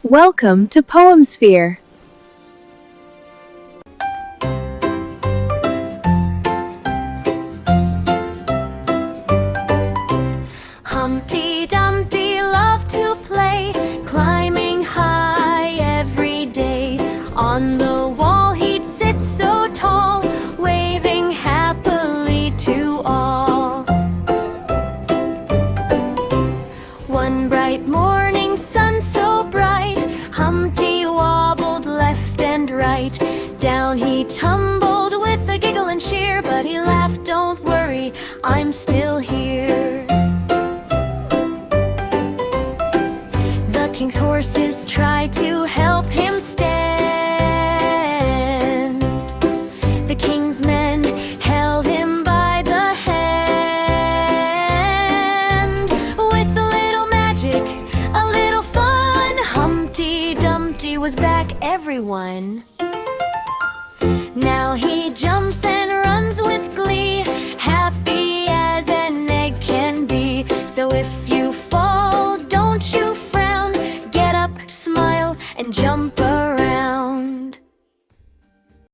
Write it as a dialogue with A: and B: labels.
A: Welcome to Poemsphere.
B: Humpty Dumpty loved to play, climbing high every day. On the wall he'd sit so tall, waving happily to all. One bright morning, sun so bright, Humpty wobbled left and right. Down he tumbled with a giggle and cheer, but he laughed, "Don't worry, I'm still here." The king's horses tried to help him stand. The king's men held him by the hand. With a little magic, a little fun, Humpty Dumpty was back, everyone. Now he jumped